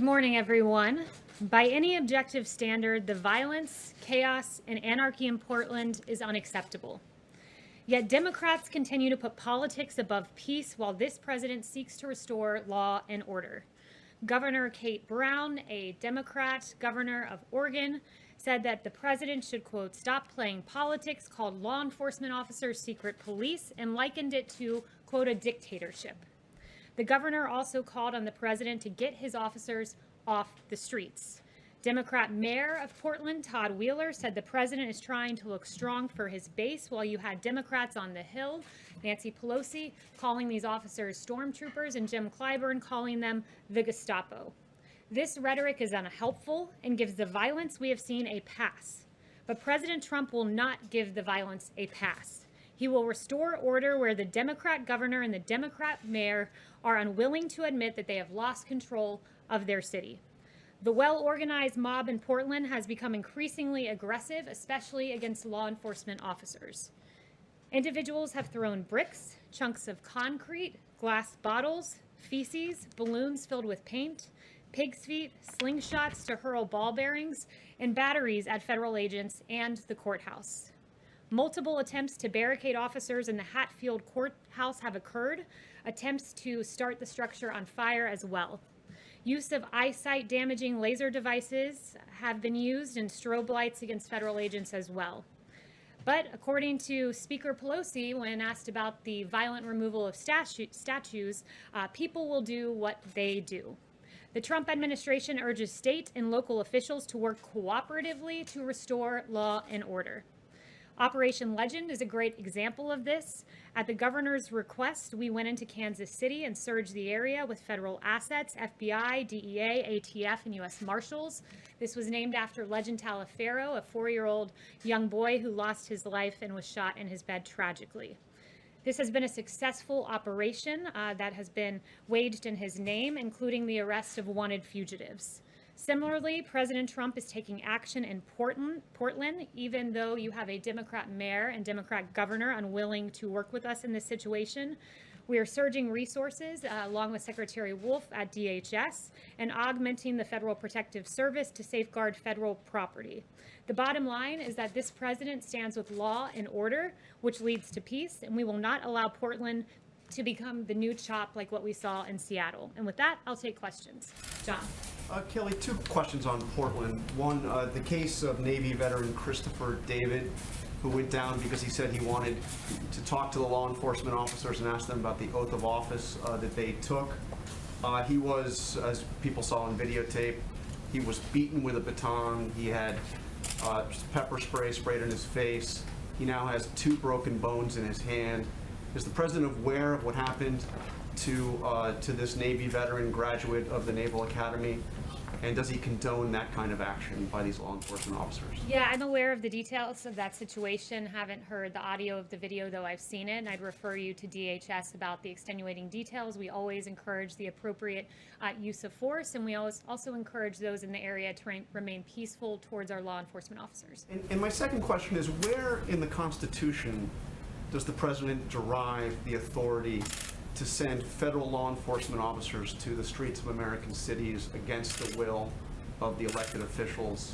morning, everyone. By any objective standard, the violence, chaos, and anarchy in Portland is unacceptable. Yet Democrats continue to put politics above peace while this president seeks to restore law and order. Governor Kate Brown, a Democrat governor of Oregon, said that the president should, quote, stop playing politics, called law enforcement officers secret police, and likened it to, quote, a dictatorship. The governor also called on the president to get his officers off the streets. Democrat Mayor of Portland, Todd Wheeler, said the president is trying to look strong for his base, while you had Democrats on the Hill, Nancy Pelosi, calling these officers stormtroopers, and Jim Clyburn calling them the Gestapo. This rhetoric is unhelpful and gives the violence we have seen a pass. But President Trump will not give the violence a pass. He will restore order where the Democrat governor and the Democrat mayor are unwilling to admit that they have lost control of their city. The well-organized mob in Portland has become increasingly aggressive, especially against law enforcement officers. Individuals have thrown bricks, chunks of concrete, glass bottles, feces, balloons filled with paint, pig's feet, slingshots to hurl ball bearings, and batteries at federal agents and the courthouse. Multiple attempts to barricade officers in the Hatfield courthouse have occurred, attempts to start the structure on fire as well. Use of eyesight damaging laser devices have been used, and strobe lights against federal agents as well. But according to Speaker Pelosi, when asked about the violent removal of statues, people will do what they do. The Trump administration urges state and local officials to work cooperatively to restore law and order. Operation Legend is a great example of this. At the governor's request, we went into Kansas City and surged the area with federal assets, FBI, DEA, ATF, and U.S. Marshals. This was named after Legend Taliaferro, a 4-year-old young boy who lost his life and was shot in his bed tragically. This has been a successful operation that has been waged in his name, including the arrest of wanted fugitives. Similarly, President Trump is taking action in Portland, even though you have a Democrat mayor and Democrat governor unwilling to work with us in this situation. We are surging resources, along with Secretary Wolf at DHS, and augmenting the Federal Protective Service to safeguard federal property. The bottom line is that this president stands with law and order, which leads to peace, and we will not allow Portland to become the new CHOP like what we saw in Seattle. And with that, I'll take questions. John. Kelly, 2 questions on Portland. One, the case of Navy veteran Christopher David, who went down because he said he wanted to talk to the law enforcement officers and ask them about the oath of office that they took. He was, as people saw on videotape, he was beaten with a baton. He had pepper spray sprayed in his face. He now has 2 broken bones in his hand. Is the president aware of what happened to this Navy veteran graduate of the Naval Academy? And does he condone that kind of action by these law enforcement officers? Yeah, I'm aware of the details of that situation. Haven't heard the audio of the video, though I've seen it, and I'd refer you to DHS about the extenuating details. We always encourage the appropriate use of force, and we also encourage those in the area to remain peaceful towards our law enforcement officers. And my second question is, where in the Constitution does the president derive the authority to send federal law enforcement officers to the streets of American cities against the will of the elected officials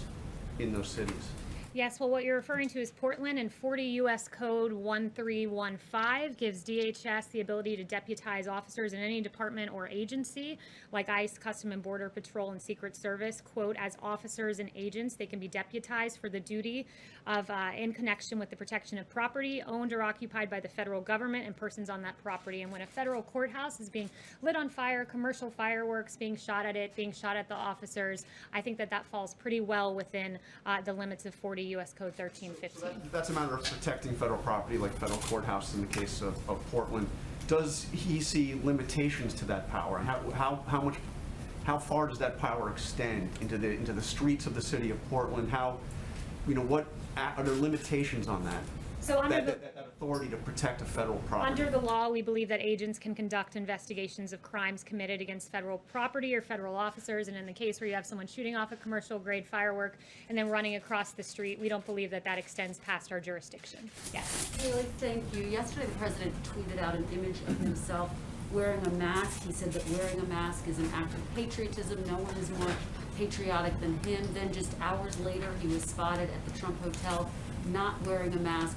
in those cities? Yes, well, what you're referring to is Portland, and 40 U.S. Code 1315 gives DHS the ability to deputize officers in any department or agency, like ICE, Custom and Border Patrol, and Secret Service, quote, as officers and agents. They can be deputized for the duty of, in connection with the protection of property owned or occupied by the federal government and persons on that property. And when a federal courthouse is being lit on fire, commercial fireworks being shot at it, being shot at the officers, I think that that falls pretty well within the limits of 40 U.S. Code 1315. So that's a matter of protecting federal property, like federal courthouse in the case of Portland. Does he see limitations to that power? And how far does that power extend into the streets of the city of Portland? What are there limitations on that? So under that authority to protect a federal property. Under the law, we believe that agents can conduct investigations of crimes committed against federal property or federal officers. And in the case where you have someone shooting off a commercial-grade firework and then running across the street, we don't believe that that extends past our jurisdiction. Yes. Haley, thank you. Yesterday, the president tweeted out an image of himself wearing a mask. He said that wearing a mask is an act of patriotism. No one is more patriotic than him. Then just hours later, he was spotted at the Trump Hotel not wearing a mask.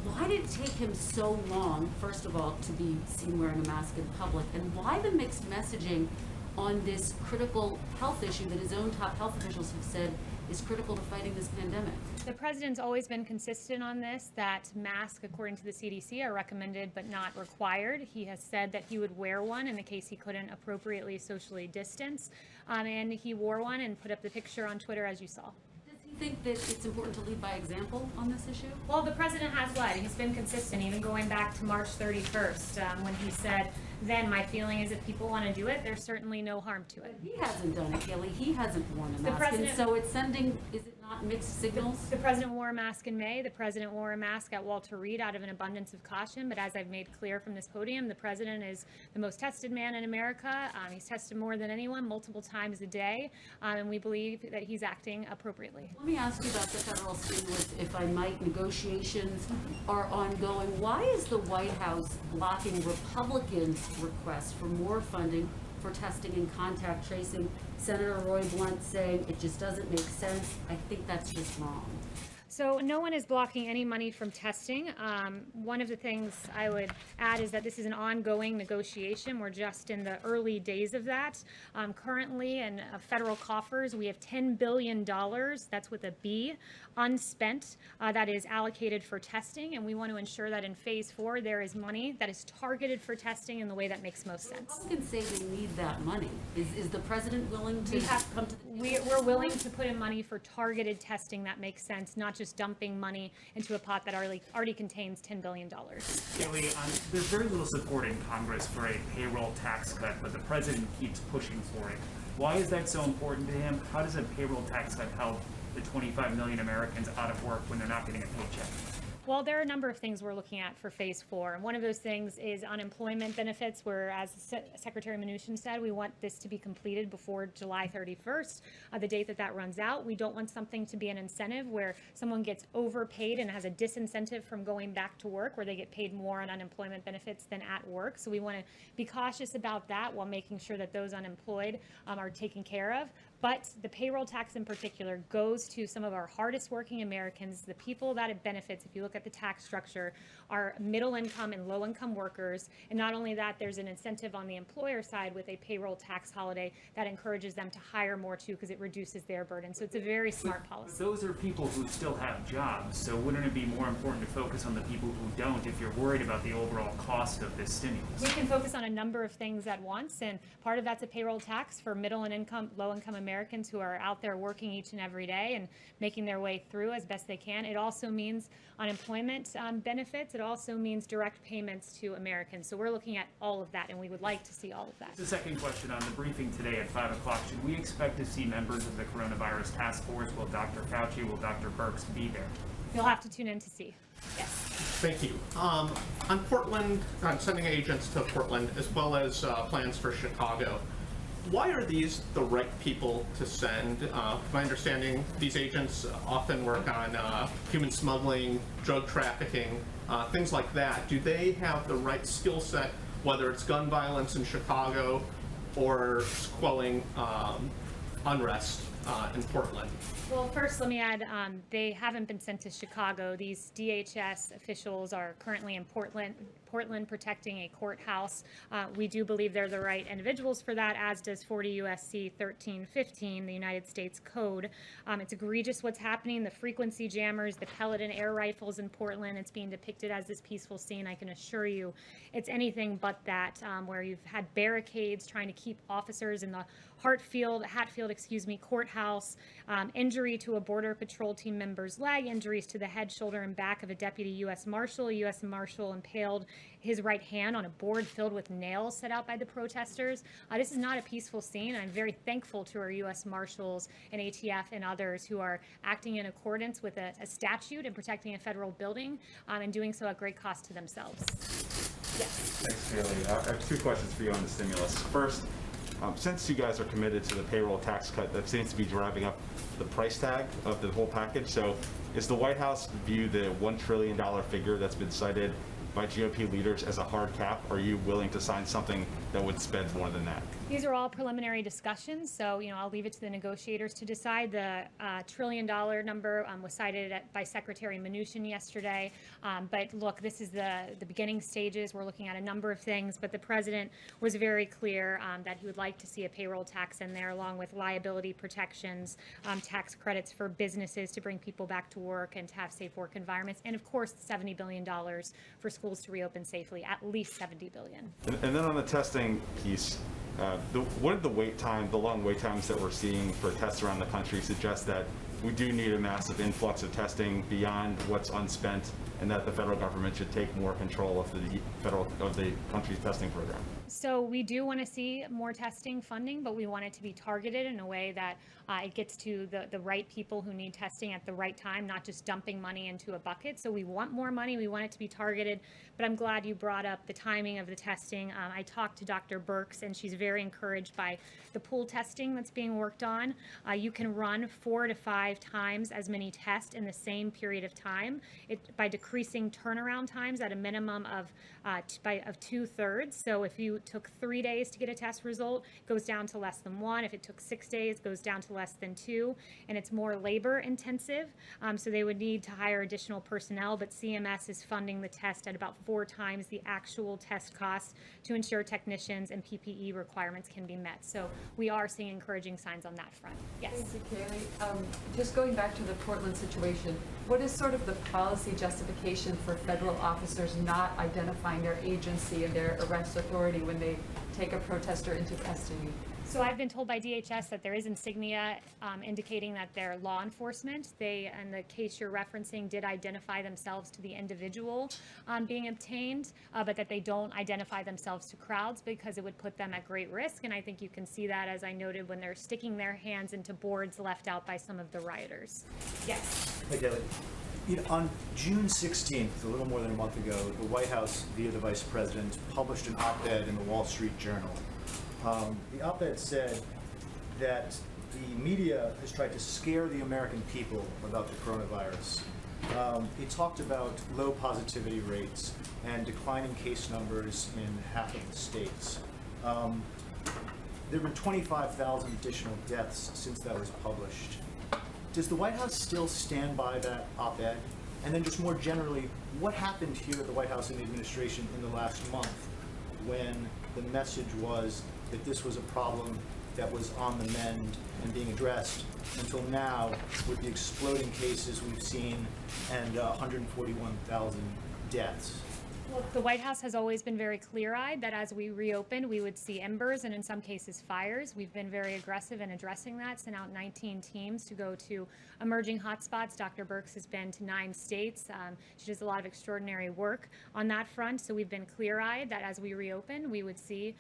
Why did it take him so long, first of all, to be seen wearing a mask in public? And why the mixed messaging on this critical health issue that his own top health officials have said is critical to fighting this pandemic? The president's always been consistent on this, that masks, according to the CDC, are recommended but not required. He has said that he would wear one in the case he couldn't appropriately socially distance, and he wore one and put up the picture on Twitter, as you saw. Do you think that it's important to lead by example on this issue? Well, the president has led. He's been consistent, even going back to March 31st, when he said, then my feeling is if people want to do it, there's certainly no harm to it. But he hasn't done it, Kelly. He hasn't worn a mask. And so it's sending, is it not mixed signals? The president wore a mask in May. The president wore a mask at Walter Reed out of an abundance of caution. But as I've made clear from this podium, the president is the most tested man in America. He's tested more than anyone, multiple times a day. And we believe that he's acting appropriately. Let me ask you about the federal stimulus, if I might. Negotiations are ongoing. Why is the White House blocking Republicans' request for more funding for testing and contact tracing? Senator Roy Blunt saying it just doesn't make sense. I think that's just wrong. So no one is blocking any money from testing. One of the things I would add is that this is an ongoing negotiation. We're just in the early days of that. Currently in federal coffers, we have $10 billion, that's with a B, unspent, that is allocated for testing. And we want to ensure that in phase 4, there is money that is targeted for testing in the way that makes most sense. Republicans say they need that money. Is the president willing to come to the table? We're willing to put in money for targeted testing that makes sense, not just dumping money into a pot that already contains $10 billion. Kelly, there's very little support in Congress for a payroll tax cut, but the president keeps pushing for it. Why is that so important to him? How does a payroll tax cut help the 25 million Americans out of work when they're not getting a paycheck? Well, there are a number of things we're looking at for phase 4. And one of those things is unemployment benefits, where, as Secretary Mnuchin said, we want this to be completed before July 31st, the date that runs out. We don't want something to be an incentive where someone gets overpaid and has a disincentive from going back to work, where they get paid more on unemployment benefits than at work. So we want to be cautious about that while making sure that those unemployed are taken care of. But the payroll tax in particular goes to some of our hardest working Americans. The people that it benefits, if you look at the tax structure, are middle income and low income workers. And not only that, there's an incentive on the employer side with a payroll tax holiday that encourages them to hire more too, because it reduces their burden. So it's a very smart policy. But those are people who still have jobs. So wouldn't it be more important to focus on the people who don't if you're worried about the overall cost of this stimulus? We can focus on a number of things at once, and part of that's a payroll tax for middle and low income Americans who are out there working each and every day and making their way through as best they can. It also means unemployment benefits. It also means direct payments to Americans. So we're looking at all of that, and we would like to see all of that. The second question on the briefing today at 5 o'clock, should we expect to see members of the coronavirus task force? Will Dr. Fauci, will Dr. Birx be there? You'll have to tune in to see. Yes. Thank you. On Portland, on sending agents to Portland, as well as plans for Chicago, why are these the right people to send? My understanding, these agents often work on human smuggling, drug trafficking, things like that. Do they have the right skill set, whether it's gun violence in Chicago or quelling unrest in Portland? Well, first, let me add, they haven't been sent to Chicago. These DHS officials are currently in Portland protecting a courthouse. We do believe they're the right individuals for that, as does 40 U.S.C. 1315, the United States Code. It's egregious what's happening. The frequency jammers, the pellet and air rifles in Portland, it's being depicted as this peaceful scene. I can assure you it's anything but that, where you've had barricades trying to keep officers in the Hatfield, courthouse, injury to a Border Patrol team member's leg, injuries to the head, shoulder, and back of a deputy U.S. Marshal. A U.S. Marshal impaled his right hand on a board filled with nails set out by the protesters. This is not a peaceful scene. I'm very thankful to our U.S. Marshals and ATF and others who are acting in accordance with a statute and protecting a federal building, and doing so at great cost to themselves. Yes. Thanks, Haley. I have two questions for you on the stimulus. First, since you guys are committed to the payroll tax cut, that seems to be driving up the price tag of the whole package. So is the White House view the $1 trillion figure that's been cited by GOP leaders as a hard cap? Are you willing to sign something that would spend more than that? These are all preliminary discussions, so I'll leave it to the negotiators to decide. The $1 trillion number was cited by Secretary Mnuchin yesterday. But look, this is the beginning stages. We're looking at a number of things, but the president was very clear that he would like to see a payroll tax in there, along with liability protections, tax credits for businesses to bring people back to work and to have safe work environments, and of course, $70 billion for schools to reopen safely, at least $70 billion. And then on the testing piece, what are the long wait times that we're seeing for tests around the country suggest that we do need a massive influx of testing beyond what's unspent, and that the federal government should take more control of the country's testing program? So we do want to see more testing funding, but we want it to be targeted in a way that it gets to the right people who need testing at the right time, not just dumping money into a bucket. So we want more money. We want it to be targeted. But I'm glad you brought up the timing of the testing. I talked to Dr. Birx, and she's very encouraged by the pool testing that's being worked on. You can run 4 to 5 times as many tests in the same period of time by decreasing turnaround times at a minimum of 2/3. So if you took 3 days to get a test result, it goes down to less than 1. If it took 6 days, it goes down to less than 2, and it's more labor intensive. So they would need to hire additional personnel, but CMS is funding the test at about 4 times the actual test cost to ensure technicians and PPE requirements can be met. So we are seeing encouraging signs on that front. Yes. Thank you, Kaylee. Just going back to the Portland situation, what is sort of the policy justification for federal officers not identifying their agency and their arrest authority when they take a protester into custody? So I've been told by DHS that there is insignia indicating that they're law enforcement. They, in the case you're referencing, did identify themselves to the individual being obtained, but that they don't identify themselves to crowds because it would put them at great risk. And I think you can see that, as I noted, when they're sticking their hands into boards left out by some of the rioters. Yes. Hey, Kelly. On June 16th, a little more than a month ago, the White House, via the Vice President, published an op-ed in the Wall Street Journal. The op-ed said that the media has tried to scare the American people about the coronavirus. It talked about low positivity rates and declining case numbers in half of the states. There have been 25,000 additional deaths since that was published. Does the White House still stand by that op-ed? And then just more generally, what happened here at the White House and the administration in the last month when the message was that this was a problem that was on the mend and being addressed, until now with the exploding cases we've seen and 141,000 deaths? Look, the White House has always been very clear-eyed that as we reopen, we would see embers and in some cases fires. We've been very aggressive in addressing that, sent out 19 teams to go to emerging hotspots. Dr. Birx has been to 9 states. She does a lot of extraordinary work on that front. So we've been clear-eyed that as we reopen, we would see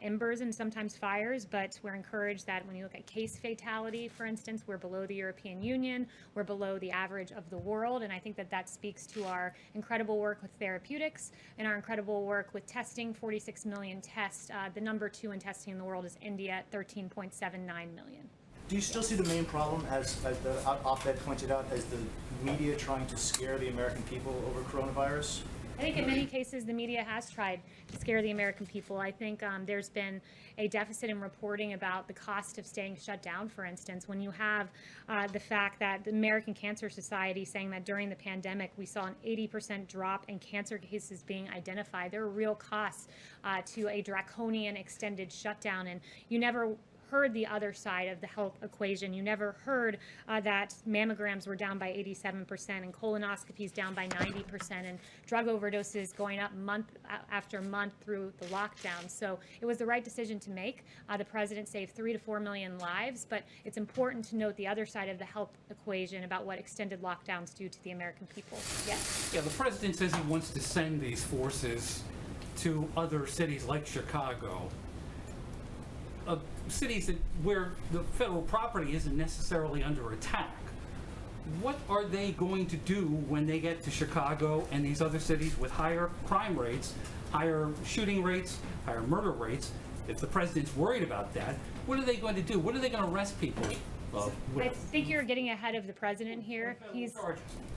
embers and sometimes fires, but we're encouraged that when you look at case fatality, for instance, we're below the European Union, we're below the average of the world, and I think that that speaks to our incredible work with therapeutics and our incredible work with testing, 46 million tests. The number 2 in testing in the world is India at 13.79 million. Do you still see the main problem, as the op-ed pointed out, as the media trying to scare the American people over coronavirus? I think in many cases the media has tried to scare the American people. I think there's been a deficit in reporting about the cost of staying shut down, for instance. When you have the fact that the American Cancer Society saying that during the pandemic we saw an 80% drop in cancer cases being identified, there are real costs to a draconian extended shutdown, and you never heard the other side of the health equation. You never heard that mammograms were down by 87% and colonoscopies down by 90% and drug overdoses going up month after month through the lockdown. So it was the right decision to make. The president saved 3 to 4 million lives, but it's important to note the other side of the health equation about what extended lockdowns do to the American people. Yes? Yeah, the president says he wants to send these forces to other cities like Chicago. Cities where the federal property isn't necessarily under attack. What are they going to do when they get to Chicago and these other cities with higher crime rates, higher shooting rates, higher murder rates? If the president's worried about that, what are they going to do? What are they going to arrest people I think you're getting ahead of the president here.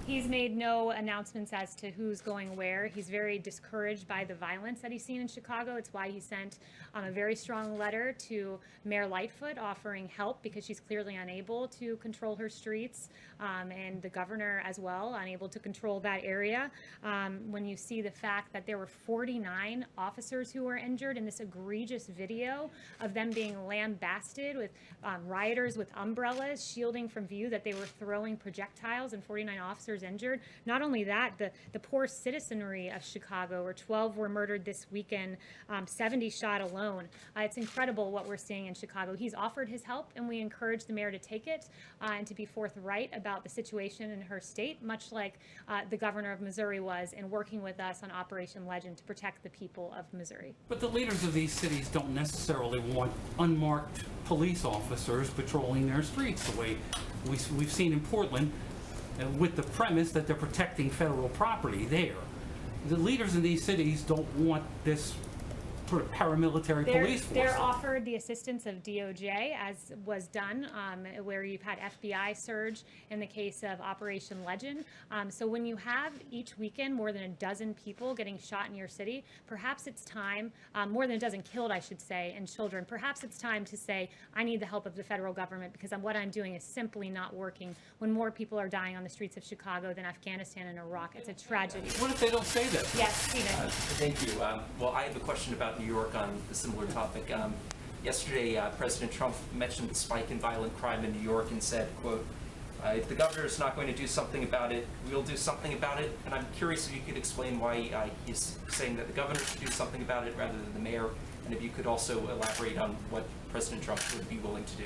He's made no announcements as to who's going where. He's very discouraged by the violence that he's seen in Chicago. It's why he sent a very strong letter to Mayor Lightfoot offering help because she's clearly unable to control her streets, and the governor as well, unable to control that area. When you see the fact that there were 49 officers who were injured in this egregious video of them being lambasted with rioters with umbrellas shielding from view that they were throwing projectiles and 49 officers injured. Not only that, the poor citizenry of Chicago, where 12 were murdered this weekend, 70 shot alone. It's incredible what we're seeing in Chicago. He's offered his help, and we encourage the mayor to take it and to be forthright about the situation in her state, much like the governor of Missouri was in working with us on Operation Legend to protect the people of Missouri. But the leaders of these cities don't necessarily want unmarked police officers patrolling their streets the way we've seen in Portland, with the premise that they're protecting federal property there. The leaders in these cities don't want this sort of paramilitary police force. They're offered the assistance of DOJ, as was done, where you've had FBI surge in the case of Operation Legend. So when you have each weekend more than a dozen people getting shot in your city, perhaps it's time, more than a dozen killed, I should say, and children, perhaps it's time to say, I need the help of the federal government because what I'm doing is simply not working when more people are dying on the streets of Chicago than Afghanistan and Iraq. It's a tragedy. What if they don't say that? Yes, Stephen. Thank you. Well, I have a question about New York on a similar topic. Yesterday, President Trump mentioned the spike in violent crime in New York and said, quote, if the governor is not going to do something about it, we'll do something about it. And I'm curious if you could explain why he's saying that the governor should do something about it rather than the mayor, and if you could also elaborate on what President Trump would be willing to do.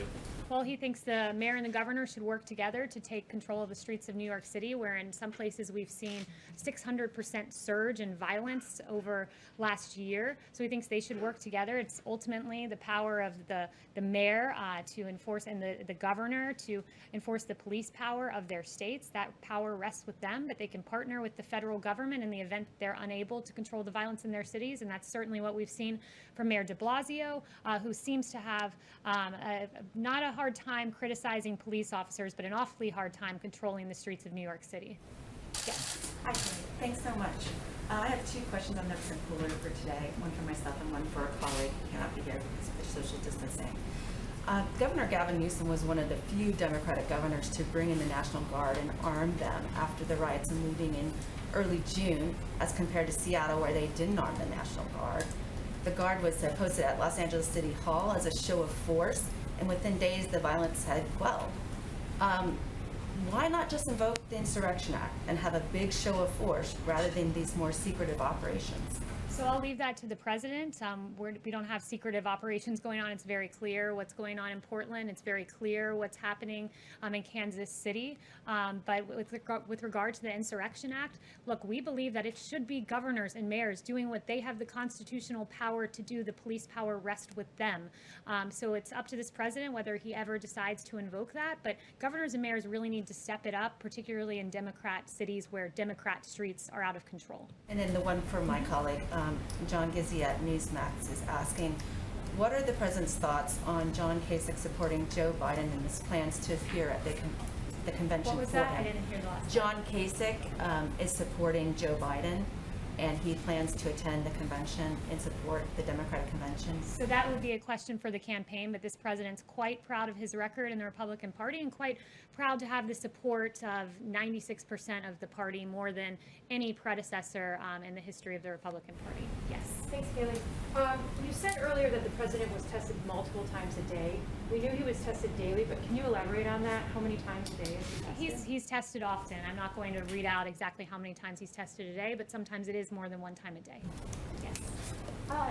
Well, he thinks the mayor and the governor should work together to take control of the streets of New York City, where in some places we've seen 600% surge in violence over last year. So he thinks they should work together. It's ultimately the power of the mayor to enforce, and the governor to enforce the police power of their states. That power rests with them, but they can partner with the federal government in the event they're unable to control the violence in their cities. And that's certainly what we've seen from Mayor de Blasio, who seems to have not a hard time criticizing police officers, but an awfully hard time controlling the streets of New York City. Yes. Hi, Kate. Thanks so much. I have two questions on the cooler for today, one for myself and one for a colleague who cannot be here because of social distancing. Governor Gavin Newsom was one of the few Democratic governors to bring in the National Guard and arm them after the riots and looting in early June, as compared to Seattle, where they didn't arm the National Guard. The Guard was posted at Los Angeles City Hall as a show of force, and within days the violence had quelled. Why not just invoke the Insurrection Act and have a big show of force rather than these more secretive operations? So I'll leave that to the president. We don't have secretive operations going on. It's very clear what's going on in Portland. It's very clear what's happening in Kansas City. But with regard to the Insurrection Act, look, we believe that it should be governors and mayors doing what they have the constitutional power to do. The police power rests with them. So it's up to this president whether he ever decides to invoke that. But governors and mayors really need to step it up, particularly in Democrat cities where Democrat streets are out of control. And then the one for my colleague, John Gizzi at Newsmax is asking, what are the president's thoughts on John Kasich supporting Joe Biden in his plans to appear at the convention? What was that? I didn't hear the last. John Kasich is supporting Joe Biden, and he plans to attend the convention and support the Democratic convention. So that would be a question for the campaign, but this president's quite proud of his record in the Republican Party and quite proud to have the support of 96% of the party, more than any predecessor in the history of the Republican Party. Yes. Thanks, Kaylee. You said earlier that the president was tested multiple times a day. We knew he was tested daily, but can you elaborate on that? How many times a day is he tested? He's tested often. I'm not going to read out exactly how many times he's tested a day, but sometimes it is more than one time a day. Yes.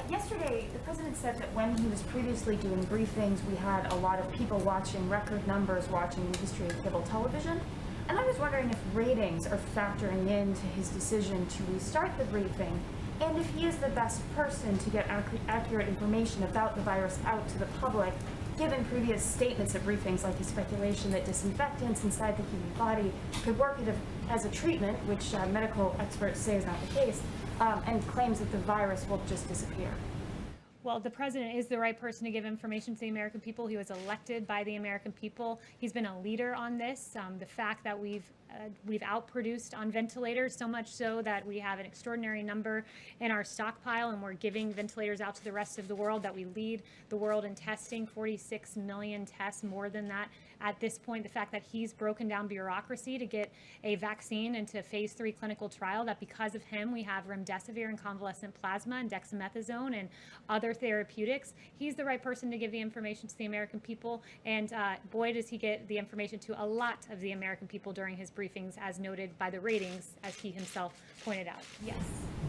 Yesterday, the president said that when he was previously doing briefings, we had a lot of people watching, record numbers watching the history of cable television. And I was wondering if ratings are factoring into his decision to restart the briefing, and if he is the best person to get accurate information about the virus out to the public, given previous statements at briefings like his speculation that disinfectants inside the human body could work as a treatment, which medical experts say is not the case, and claims that the virus will just disappear. Well, the president is the right person to give information to the American people. He was elected by the American people. He's been a leader on this. The fact that we've outproduced on ventilators, so much so that we have an extraordinary number in our stockpile, and we're giving ventilators out to the rest of the world, that we lead the world in testing, 46 million tests, more than that at this point. The fact that he's broken down bureaucracy to get a vaccine into phase 3 clinical trial, that because of him we have remdesivir and convalescent plasma and dexamethasone and other therapeutics. He's the right person to give the information to the American people, and boy, does he get the information to a lot of the American people during his briefings, as noted by the ratings, as he himself pointed out. Yes.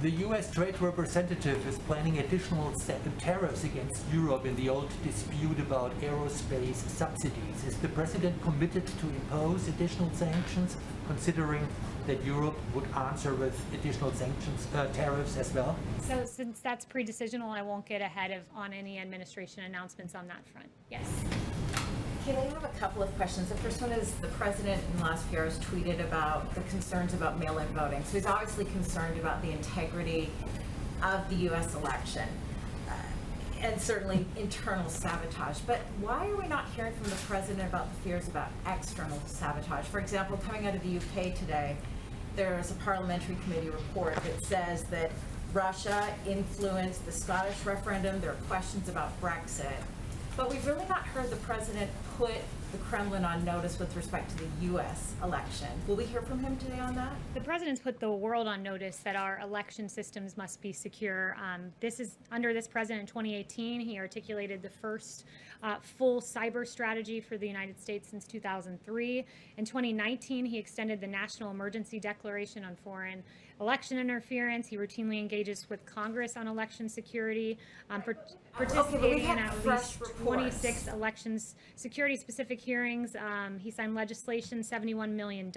The U.S. Trade Representative is planning additional tariffs against Europe in the old dispute about aerospace subsidies. Is the president committed to impose additional sanctions, considering that Europe would answer with additional sanctions, tariffs as well? So since that's pre-decisional, I won't get ahead on any administration announcements on that front. Yes. Kayla, I have a couple of questions. The first one is, the president in the last few hours tweeted about the concerns about mail-in voting. So he's obviously concerned about the integrity of the U.S. election and certainly internal sabotage. But why are we not hearing from the president about the fears about external sabotage? For example, coming out of the UK today, there's a parliamentary committee report that says that Russia influenced the Scottish referendum. There are questions about Brexit. But we've really not heard the president put the Kremlin on notice with respect to the U.S. election. Will we hear from him today on that? The president's put the world on notice that our election systems must be secure. This is under this president in 2018. He articulated the first full cyber strategy for the United States since 2003. In 2019, he extended the National Emergency Declaration on Foreign Election Interference. He routinely engages with Congress on election security, participating in at least 26 elections security-specific hearings. He signed legislation, $71 million,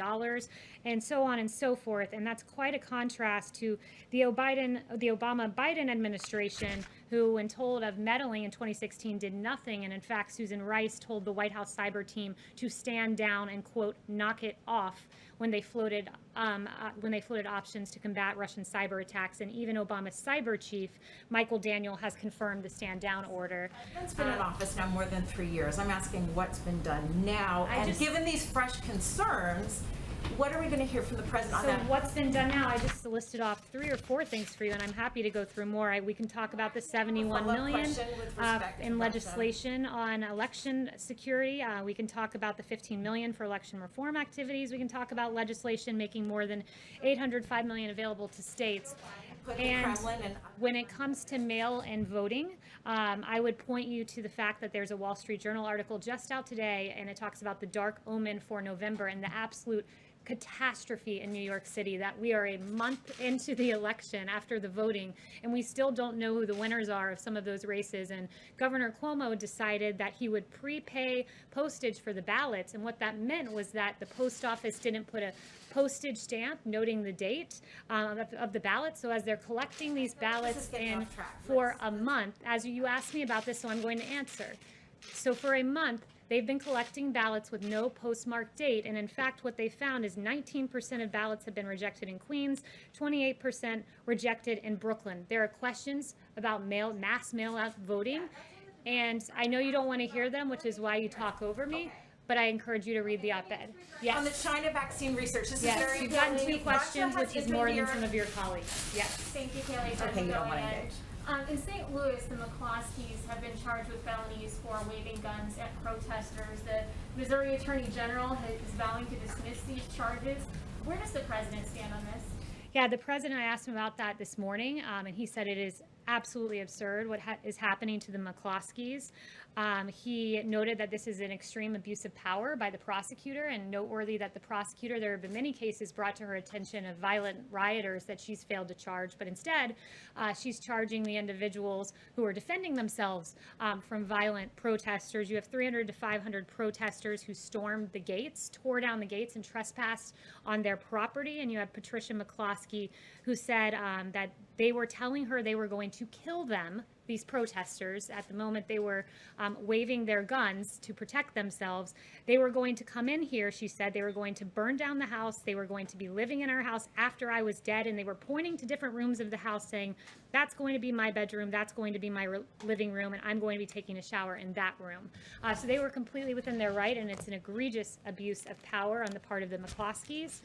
and so on and so forth. And that's quite a contrast to the Obama-Biden administration, who, when told of meddling in 2016, did nothing. And in fact, Susan Rice told the White House cyber team to stand down and, quote, knock it off when they floated options to combat Russian cyber attacks. And even Obama's cyber chief, Michael Daniel, has confirmed the stand down order. It's been in office now more than 3 years. I'm asking what's been done now. And given these fresh concerns, what are we going to hear from the president on that? So what's been done now? I just listed off 3 or 4 things for you, and I'm happy to go through more. We can talk about the $71 million in legislation on election security. We can talk about the $15 million for election reform activities. We can talk about legislation making more than $805 million available to states. And when it comes to mail-in voting, I would point you to the fact that there's a Wall Street Journal article just out today, and it talks about the dark omen for November and the absolute catastrophe in New York City, that we are a month into the election after the voting, and we still don't know who the winners are of some of those races. And Governor Cuomo decided that he would prepay postage for the ballots, and what that meant was that the post office didn't put a postage stamp noting the date of the ballot. So as they're collecting these ballots in for a month, as you asked me about this, so I'm going to answer. So for a month, they've been collecting ballots with no postmarked date, and in fact what they found is 19% of ballots have been rejected in Queens, 28% rejected in Brooklyn. There are questions about mass mail-out voting, and I know you don't want to hear them, which is why you talk over me, but I encourage you to read the op-ed. Yes. On the China vaccine research, this yes. is very You've gotten 2 questions, which is more than some of your colleagues. Yes. Thank you, Kaylee. Okay, you don't want to engage. In St. Louis, the McCloskeys have been charged with felonies for waving guns at protesters. The Missouri Attorney General is vowing to dismiss these charges. Where does the president stand on this? Yeah, the president, I asked him about that this morning, and he said it is absolutely absurd what is happening to the McCloskeys. He noted that this is an extreme abuse of power by the prosecutor, and noteworthy that the prosecutor, there have been many cases brought to her attention of violent rioters that she's failed to charge, but instead she's charging the individuals who are defending themselves from violent protesters. You have 300 to 500 protesters who stormed the gates, tore down the gates, and trespassed on their property, and you have Patricia McCloskey, who said that They were telling her they were going to kill them, these protesters. At the moment they were waving their guns to protect themselves. They were going to come in here, she said. They were going to burn down the house. They were going to be living in our house after I was dead. And they were pointing to different rooms of the house saying, that's going to be my bedroom, that's going to be my living room, and I'm going to be taking a shower in that room. So they were completely within their right, and it's an egregious abuse of power on the part of the McCloskeys.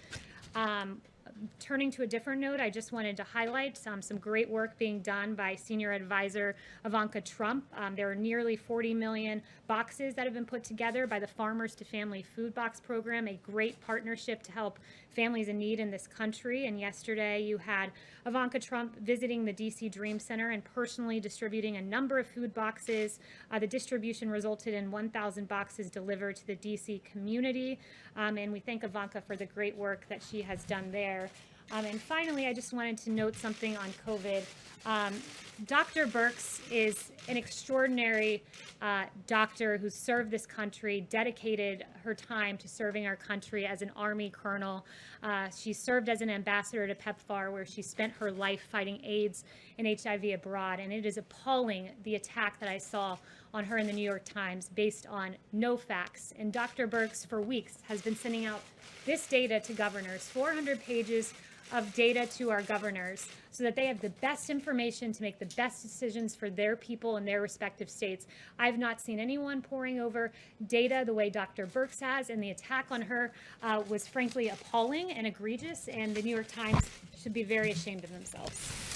Turning to a different note, I just wanted to highlight some great work being done by senior advisor Ivanka Trump. There are nearly 40 million boxes that have been put together by the Farmers to Family Food Box Program, a great partnership to help families in need in this country. And yesterday you had Ivanka Trump visiting the DC Dream Center and personally distributing a number of food boxes. The distribution resulted in 1,000 boxes delivered to the DC community. And we thank Ivanka for the great work that she has done there. And finally, I just wanted to note something on COVID. Dr. Birx is an extraordinary doctor who served this country, dedicated her time to serving our country as an Army colonel. She served as an ambassador to PEPFAR, where she spent her life fighting AIDS and HIV abroad. And it is appalling, the attack that I saw on her in the New York Times based on no facts. And Dr. Birx, for weeks, has been sending out this data to governors, 400 pages of data to our governors, so that they have the best information to make the best decisions for their people in their respective states. I've not seen anyone poring over data the way Dr. Birx has, and the attack on her was frankly appalling and egregious, and the New York Times should be very ashamed of themselves.